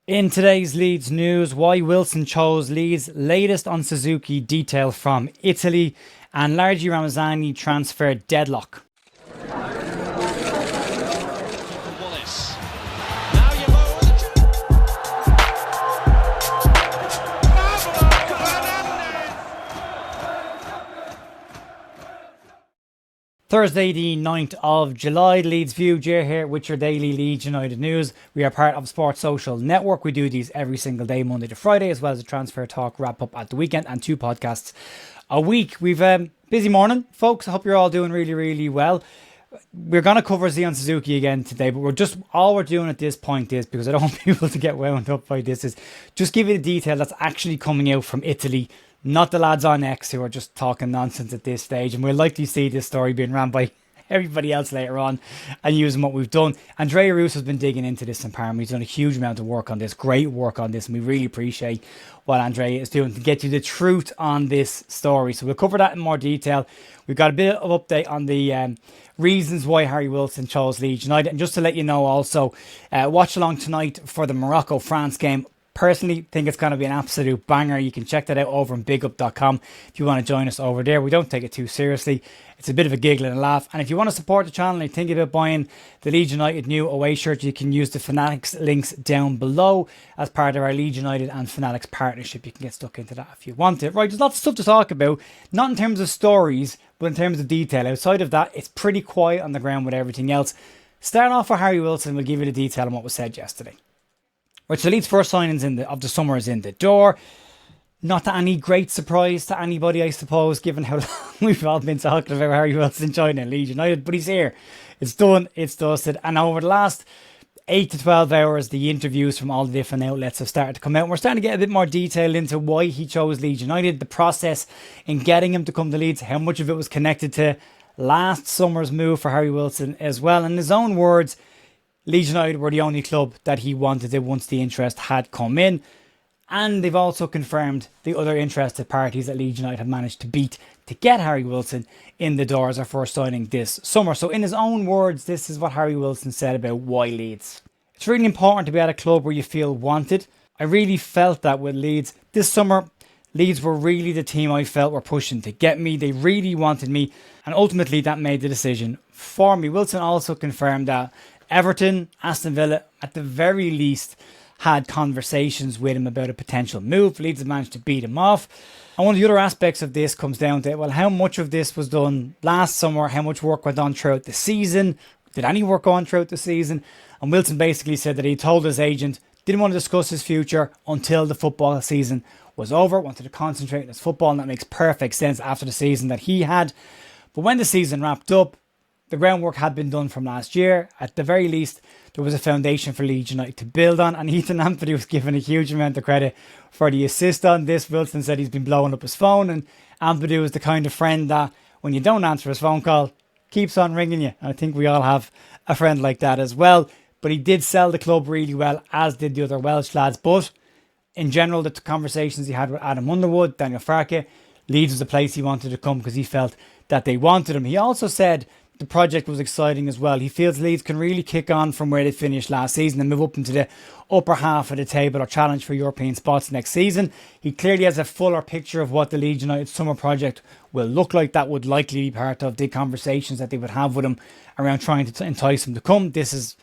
In today's Leeds news, why Wilson chose Leeds, latest on Suzuki detail from Italy, and Largie Ramazani transfer deadlock. Thursday the 9th of July, Leeds View, Jer here with your daily Leeds United news. We are part of Sports Social Network. We do these every single day, Monday to Friday, as well as a transfer talk wrap up at the weekend and 2 podcasts a week. We've a busy morning, folks. I hope you're all doing really well. We're going to cover Zion Suzuki again today, but all we're doing at this point is, because I don't want people to get wound up by this, is just give you the detail that's actually coming out from Italy. Not the lads on X who are just talking nonsense at this stage. And we'll likely see this story being ran by everybody else later on and using what we've done. Andrea Russo has been digging into this in Parma. He's done a huge amount of work on this, great work on this. And we really appreciate what Andrea is doing to get you the truth on this story. So we'll cover that in more detail. We've got a bit of update on the reasons why Harry Wilson chose Leeds United. And just to let you know also, watch along tonight for the Morocco-France game. Personally, think it's going to be an absolute banger. You can check that out over on bigup.com if you want to join us over there. We don't take it too seriously. It's a bit of a giggle and a laugh. And if you want to support the channel and think about buying the Leeds United new away shirt, you can use the Fanatics links down below as part of our Leeds United and Fanatics partnership. You can get stuck into that if you want it. Right, there's lots of stuff to talk about, not in terms of stories, but in terms of detail. Outside of that, it's pretty quiet on the ground with everything else. Starting off with Harry Wilson, we'll give you the detail on what was said yesterday. Right, so Leeds' first signings of the summer is in the door. Not to any great surprise to anybody, I suppose, given how long we've all been talking about Harry Wilson joining Leeds United. But he's here. It's done. It's dusted. And over the last 8 to 12 hours, the interviews from all the different outlets have started to come out. And we're starting to get a bit more detail into why he chose Leeds United, the process in getting him to come to Leeds, how much of it was connected to last summer's move for Harry Wilson as well. In his own words, Leeds United were the only club that he wanted it once the interest had come in. And they've also confirmed the other interested parties that Leeds United have managed to beat to get Harry Wilson in the door as our first signing this summer. So in his own words, this is what Harry Wilson said about why Leeds. It's really important to be at a club where you feel wanted. I really felt that with Leeds. This summer, Leeds were really the team I felt were pushing to get me. They really wanted me. And ultimately that made the decision for me. Wilson also confirmed that Everton, Aston Villa, at the very least, had conversations with him about a potential move. Leeds have managed to beat him off. And one of the other aspects of this comes down to, well, how much of this was done last summer? How much work went on throughout the season? Did any work go on throughout the season? And Wilson basically said that he told his agent, didn't want to discuss his future until the football season was over, wanted to concentrate on his football, and that makes perfect sense after the season that he had. But when the season wrapped up, the groundwork had been done from last year. At the very least, there was a foundation for Leeds United to build on. And Ethan Ampadu was given a huge amount of credit for the assist on this. Wilson said he's been blowing up his phone. And Ampadu is the kind of friend that when you don't answer his phone call, keeps on ringing you. And I think we all have a friend like that as well. But he did sell the club really well, as did the other Welsh lads. But in general, the conversations he had with Adam Underwood, Daniel Farke, Leeds was the place he wanted to come because he felt that they wanted him. He also said the project was exciting as well. He feels Leeds can really kick on from where they finished last season and move up into the upper half of the table or challenge for European spots next season. He clearly has a fuller picture of what the Leeds United summer project will look like. That would likely be part of the conversations that they would have with him around trying to entice him to come. This is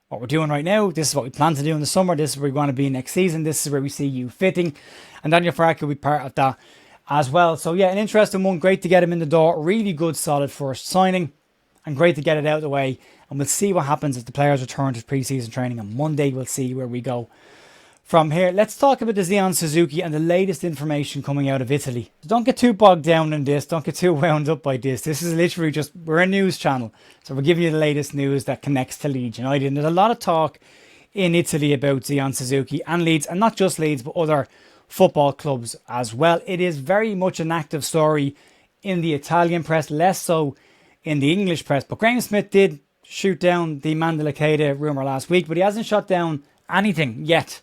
what we're doing right now. This is what we plan to do in the summer. This is where we want to be next season. This is where we see you fitting. And Daniel Farke will be part of that as well. So yeah, an interesting one. Great to get him in the door. Really good, solid first signing. And great to get it out of the way. And we'll see what happens as the players return to pre-season training on Monday. We'll see where we go from here. Let's talk about the Zion Suzuki and the latest information coming out of Italy. Don't get too bogged down in this. Don't get too wound up by this. This is literally just, we're a news channel. So we're giving you the latest news that connects to Leeds United. And there's a lot of talk in Italy about Zion Suzuki and Leeds. And not just Leeds, but other football clubs as well. It is very much an active story in the Italian press, less so in the English press. But Graham Smith did shoot down the Mandela Keita rumour last week, but he hasn't shot down anything yet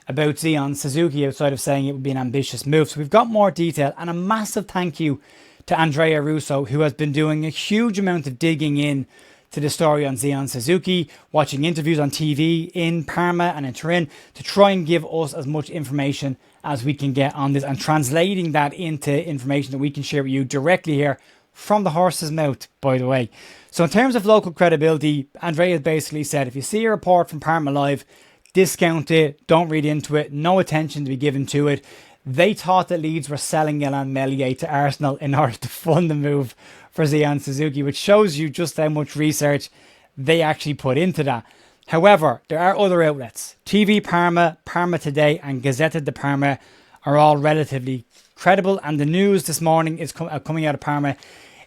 about Zion Suzuki outside of saying it would be an ambitious move. So we've got more detail, and a massive thank you to Andrea Russo, who has been doing a huge amount of digging in to the story on Zion Suzuki, watching interviews on TV in Parma and in Turin to try and give us as much information as we can get on this and translating that into information that we can share with you directly here from the horse's mouth, by the way. So in terms of local credibility, Andrea basically said, if you see a report from Parma Live, discount it, don't read into it, no attention to be given to it. They thought that Leeds were selling Ilan Meslier to Arsenal in order to fund the move for Zion Suzuki, which shows you just how much research they actually put into that. However, there are other outlets. TV Parma, Parma Today and Gazzetta di Parma are all relatively credible, and the news this morning is coming out of Parma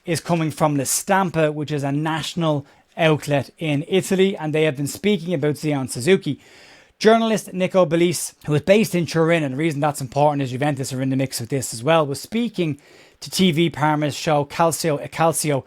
is coming from La Stampa, which is a national outlet in Italy, and they have been speaking about Zion Suzuki. Journalist Nico Bellise, who is based in Turin, and the reason that's important is Juventus are in the mix with this as well, was speaking to TV Parma's show Calcio e Calcio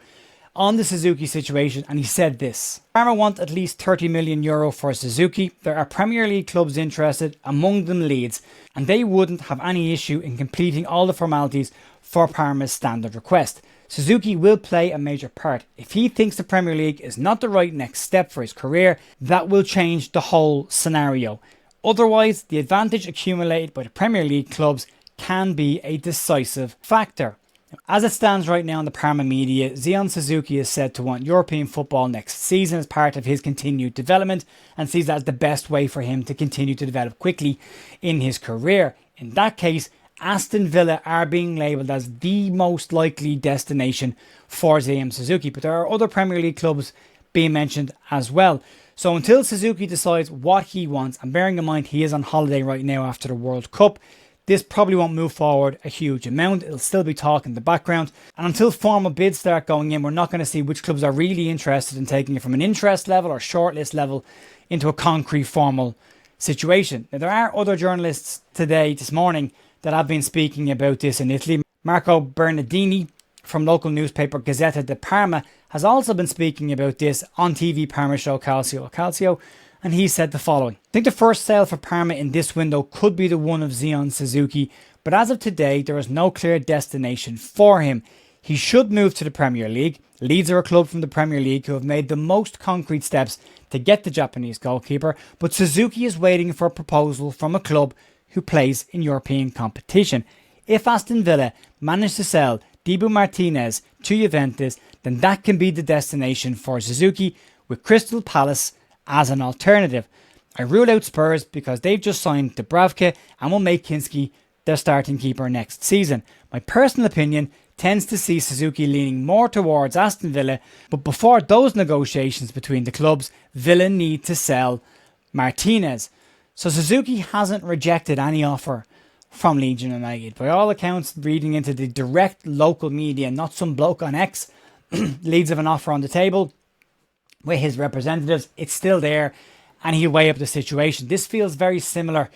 on the Suzuki situation, and he said this: Parma want at least €30 million for Suzuki. There are Premier League clubs interested, among them Leeds, and they wouldn't have any issue in completing all the formalities for Parma's standard request. Suzuki will play a major part. If he thinks the Premier League is not the right next step for his career, that will change the whole scenario. Otherwise, the advantage accumulated by the Premier League clubs can be a decisive factor. As it stands right now in the Parma media, Zion Suzuki is said to want European football next season as part of his continued development and sees that as the best way for him to continue to develop quickly in his career. In that case, Aston Villa are being labelled as the most likely destination for Zion Suzuki, but there are other Premier League clubs being mentioned as well. So until Suzuki decides what he wants, and bearing in mind he is on holiday right now after the World Cup, this probably won't move forward a huge amount. It'll still be talk in the background. And until formal bids start going in, we're not going to see which clubs are really interested in taking it from an interest level or shortlist level into a concrete formal situation. Now, there are other journalists this morning, that have been speaking about this in Italy. Marco Bernardini from local newspaper Gazzetta di Parma has also been speaking about this on TV Parma show Calcio Calcio, and he said the following: I think the first sale for Parma in this window could be the one of Zion Suzuki, but as of today there is no clear destination for him. He should move to the Premier League. Leeds are a club from the Premier League who have made the most concrete steps to get the Japanese goalkeeper, but Suzuki is waiting for a proposal from a club who plays in European competition. If Aston Villa manage to sell Dibu Martinez to Juventus, then that can be the destination for Suzuki, with Crystal Palace as an alternative. I rule out Spurs because they've just signed Dubravka and will make Kinski their starting keeper next season. My personal opinion tends to see Suzuki leaning more towards Aston Villa, but before those negotiations between the clubs, Villa need to sell Martinez. So Suzuki hasn't rejected any offer from Leeds United. By all accounts, reading into the direct local media, not some bloke on X, Leeds have an offer on the table with his representatives. It's still there and he'll weigh up the situation. This feels very similar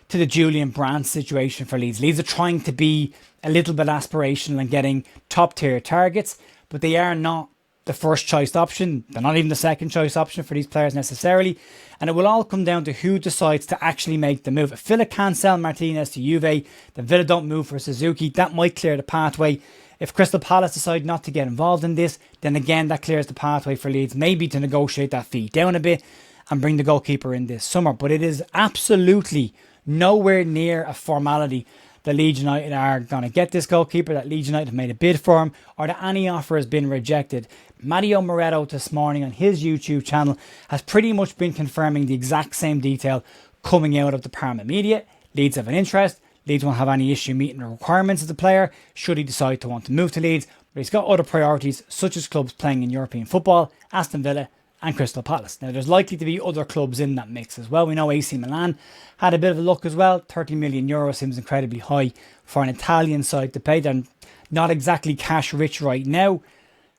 to the Julian Brandt situation for Leeds. Leeds are trying to be a little bit aspirational and getting top tier targets, but they are not the first choice option. They're not even the second choice option for these players necessarily. And it will all come down to who decides to actually make the move. If Villa can't sell Martinez to Juve, then Villa don't move for Suzuki. That might clear the pathway. If Crystal Palace decide not to get involved in this, then again that clears the pathway for Leeds maybe to negotiate that fee down a bit and bring the goalkeeper in this summer. But it is absolutely nowhere near a formality that Leeds United are going to get this goalkeeper, that Leeds United have made a bid for him, or that any offer has been rejected. Mario Moretto this morning on his YouTube channel has pretty much been confirming the exact same detail coming out of the Parma media. Leeds have an interest. Leeds won't have any issue meeting the requirements of the player should he decide to want to move to Leeds, but he's got other priorities such as clubs playing in European football, Aston Villa and Crystal Palace. Now there's likely to be other clubs in that mix as well. We know AC Milan had a bit of a look as well. €30 million seems incredibly high for an Italian side to pay. They're not exactly cash rich right now.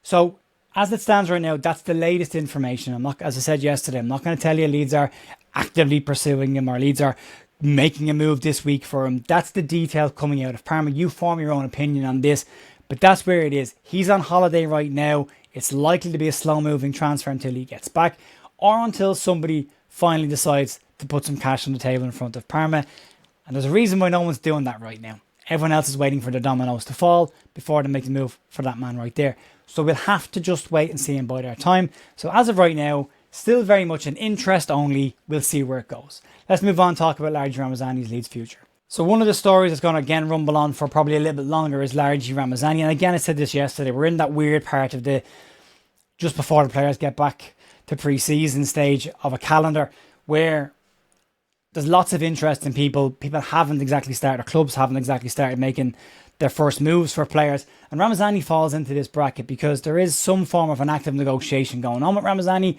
So as it stands right now, that's the latest information. I'm not, as I said yesterday, I'm not going to tell you Leeds are actively pursuing him or Leeds are making a move this week for him. That's the detail coming out of Parma. You form your own opinion on this, but that's where it is. He's on holiday right now. It's likely to be a slow-moving transfer until he gets back or until somebody finally decides to put some cash on the table in front of Parma. And there's a reason why no one's doing that right now. Everyone else is waiting for the dominoes to fall before they make the move for that man right there. So we'll have to just wait and see and bide our time. So as of right now, still very much an interest only. We'll see where it goes. Let's move on and talk about Largie Ramazani's Leeds future. So one of the stories that's going to again rumble on for probably a little bit longer is Largie Ramazani. And again, I said this yesterday, we're in that weird part of the just before the players get back to pre-season stage of a calendar where there's lots of interest in people. People haven't exactly started, or clubs haven't exactly started making their first moves for players. And Ramazani falls into this bracket because there is some form of an active negotiation going on with Ramazani,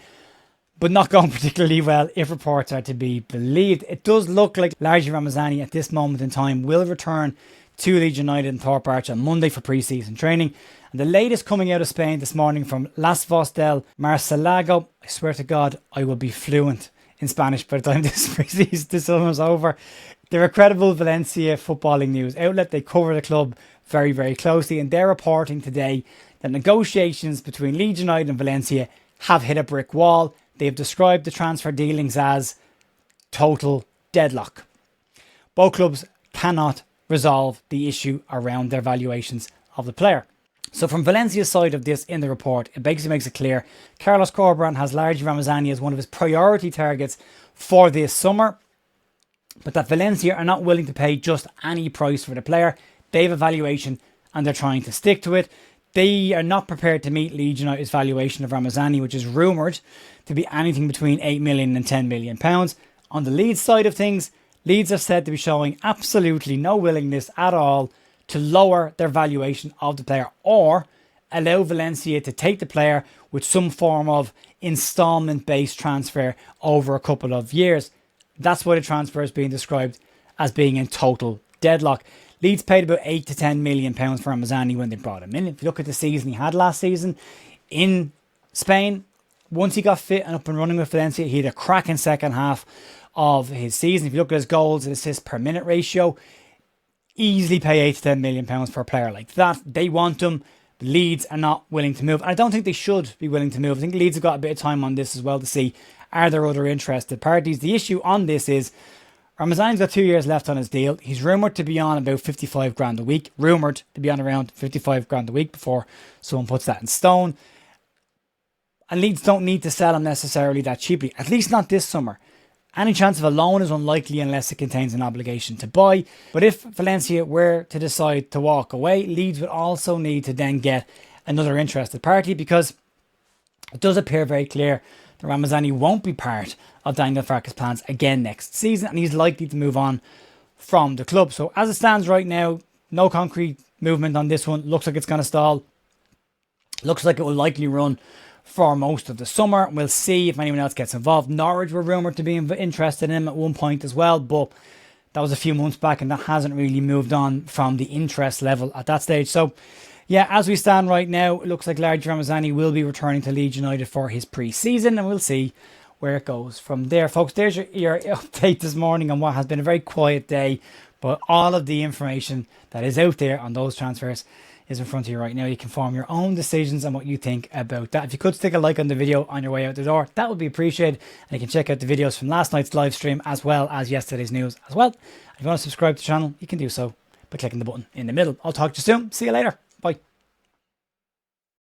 but not going particularly well if reports are to be believed. It does look like Largie Ramazani at this moment in time will return to Leeds United and Thorpe Arch on Monday for pre-season training. And the latest coming out of Spain this morning from Las Voz del Marcelago, I swear to God, I will be fluent in Spanish by the time this summer's over. They're a credible Valencia footballing news outlet. They cover the club very, very closely, and they're reporting today that negotiations between Leeds United and Valencia have hit a brick wall. They've described the transfer dealings as total deadlock. Both clubs cannot resolve the issue around their valuations of the player. So from Valencia's side of this in the report, it basically makes it clear Carlos Corberán has Largie Ramazani as one of his priority targets for this summer, but that Valencia are not willing to pay just any price for the player. They have a valuation and they're trying to stick to it. They are not prepared to meet Leeds United's valuation of Ramazani, which is rumoured to be anything between £8 million and £10 million. On the Leeds side of things, Leeds are said to be showing absolutely no willingness at all to lower their valuation of the player or allow Valencia to take the player with some form of instalment-based transfer over a couple of years. That's why the transfer is being described as being in total deadlock. Leeds paid about £8 to £10 million for Ramazani when they brought him in. If you look at the season he had last season in Spain, once he got fit and up and running with Valencia, he had a cracking second half of his season. If you look at his goals and assists per minute ratio, easily pay £8 to £10 million for a player like that. They want him. Leeds are not willing to move. And I don't think they should be willing to move. I think Leeds have got a bit of time on this as well to see, are there other interested parties? The issue on this is Ramazani's got 2 years left on his deal. He's rumoured to be on about 55 grand a week. Rumoured to be on around 55 grand a week before someone puts that in stone. And Leeds don't need to sell him necessarily that cheaply. At least not this summer. Any chance of a loan is unlikely unless it contains an obligation to buy. But if Valencia were to decide to walk away, Leeds would also need to then get another interested party, because it does appear very clear that Ramazani won't be part of Daniel Farke's plans again next season, and he's likely to move on from the club. So as it stands right now, no concrete movement on this one. Looks like it's going to stall. Looks like it will likely run for most of the summer. We'll see if anyone else gets involved. Norwich were rumoured to be interested in him at one point as well, but that was a few months back and that hasn't really moved on from the interest level at that stage. So yeah, as we stand right now, it looks like Largie Ramazani will be returning to Leeds United for his pre-season, and we'll see where it goes from there. Folks, there's your update this morning on what has been a very quiet day, but all of the information that is out there on those transfers is in front of you right now. You can form your own decisions on what you think about that. If you could stick a like on the video on your way out the door, that would be appreciated. And you can check out the videos from last night's live stream as well as yesterday's news as well. If you want to subscribe to the channel, you can do so by clicking the button in the middle. I'll talk to you soon. See you later. Bye.